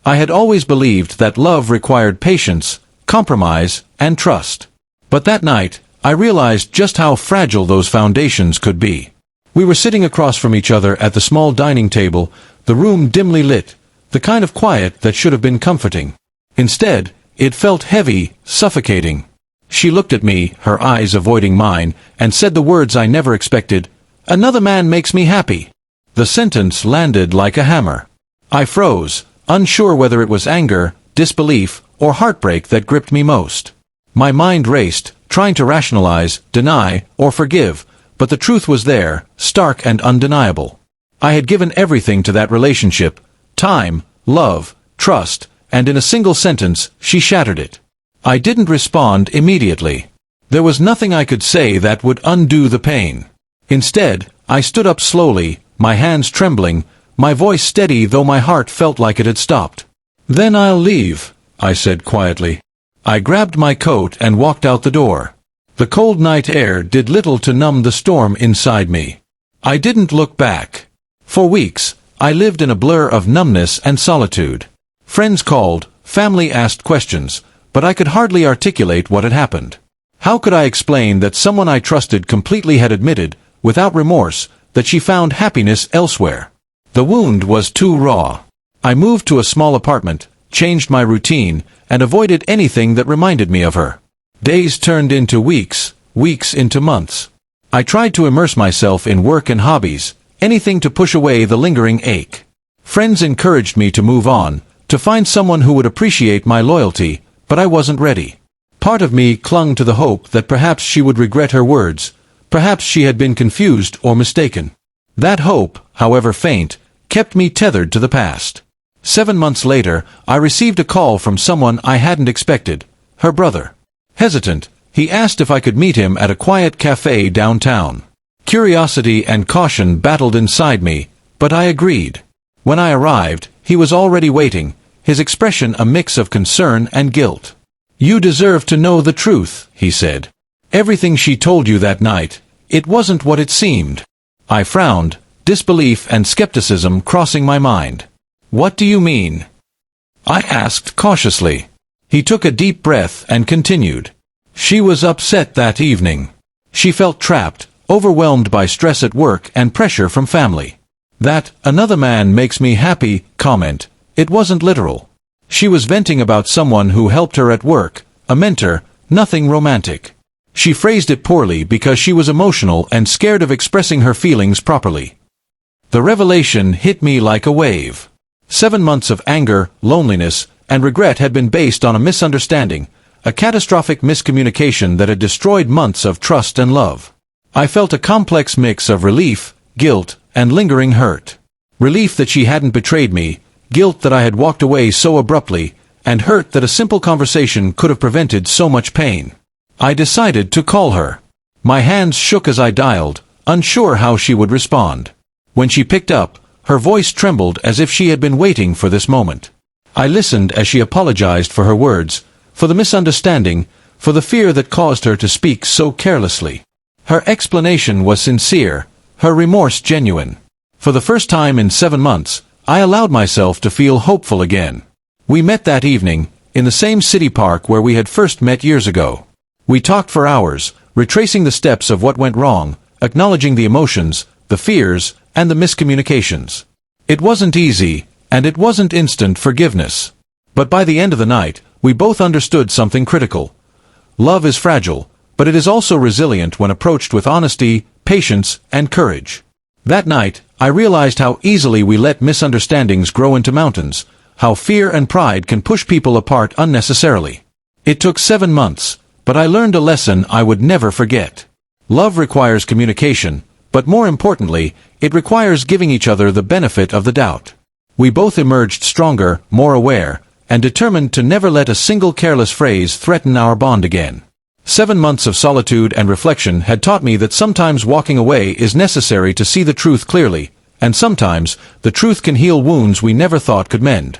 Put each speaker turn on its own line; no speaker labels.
I had always believed that love required patience, compromise, and trust. But that night, I realized just how fragile those foundations could be. We were sitting across from each other at the small dining table, the room dimly lit, the kind of quiet that should have been comforting. Instead, it felt heavy, suffocating. She looked at me, her eyes avoiding mine, and said the words I never expected, "Another man makes me happy." The sentence landed like a hammer. I froze, unsure whether it was anger, disbelief, or heartbreak that gripped me most. My mind raced, trying to rationalize, deny, or forgive, but the truth was there, stark and undeniable. I had given everything to that relationship: time, love, trust, and in a single sentence, she shattered it. I didn't respond immediately. There was nothing I could say that would undo the pain. Instead, I stood up slowly, my hands trembling, my voice steady though my heart felt like it had stopped. "Then I'll leave," I said quietly. I grabbed my coat and walked out the door. The cold night air did little to numb the storm inside me. I didn't look back. For weeks, I lived in a blur of numbness and solitude. Friends called, family asked questions, but I could hardly articulate what had happened. How could I explain that someone I trusted completely had admitted, without remorse, that she found happiness elsewhere? The wound was too raw. I moved to a small apartment, changed my routine, and avoided anything that reminded me of her. Days turned into weeks, weeks into months. I tried to immerse myself in work and hobbies, anything to push away the lingering ache. Friends encouraged me to move on, to find someone who would appreciate my loyalty, but I wasn't ready. Part of me clung to the hope that perhaps she would regret her words, perhaps she had been confused or mistaken. That hope, however faint, kept me tethered to the past. 7 months later, I received a call from someone I hadn't expected, her brother. Hesitant, he asked if I could meet him at a quiet cafe downtown. Curiosity and caution battled inside me, but I agreed. When I arrived, he was already waiting, his expression a mix of concern and guilt. "You deserve to know the truth," he said. "Everything she told you that night, it wasn't what it seemed." I frowned, disbelief and skepticism crossing my mind. "What do you mean?" I asked cautiously. He took a deep breath and continued. "She was upset that evening. She felt trapped, overwhelmed by stress at work and pressure from family. That 'another man makes me happy' comment, it wasn't literal. She was venting about someone who helped her at work, a mentor, nothing romantic. She phrased it poorly because she was emotional and scared of expressing her feelings properly. The revelation hit me like a wave. 7 months of anger, loneliness, and regret had been based on a misunderstanding, a catastrophic miscommunication that had destroyed months of trust and love. I felt a complex mix of relief, guilt, and lingering hurt. Relief that she hadn't betrayed me, guilt that I had walked away so abruptly, and hurt that a simple conversation could have prevented so much pain. I decided to call her. My hands shook as I dialed, unsure how she would respond. When she picked up, her voice trembled as if she had been waiting for this moment. I listened as she apologized for her words, for the misunderstanding, for the fear that caused her to speak so carelessly. Her explanation was sincere, her remorse genuine. For the first time in 7 months, I allowed myself to feel hopeful again. We met that evening, in the same city park where we had first met years ago. We talked for hours, retracing the steps of what went wrong, acknowledging the emotions, the fears, and the miscommunications. It wasn't easy, and it wasn't instant forgiveness. But by the end of the night, we both understood something critical. Love is fragile, but it is also resilient when approached with honesty, patience, and courage. That night, I realized how easily we let misunderstandings grow into mountains, how fear and pride can push people apart unnecessarily. It took 7 months, but I learned a lesson I would never forget. Love requires communication, but more importantly, it requires giving each other the benefit of the doubt. We both emerged stronger, more aware, and determined to never let a single careless phrase threaten our bond again. 7 months of solitude and reflection had taught me that sometimes walking away is necessary to see the truth clearly, and sometimes the truth can heal wounds we never thought could mend.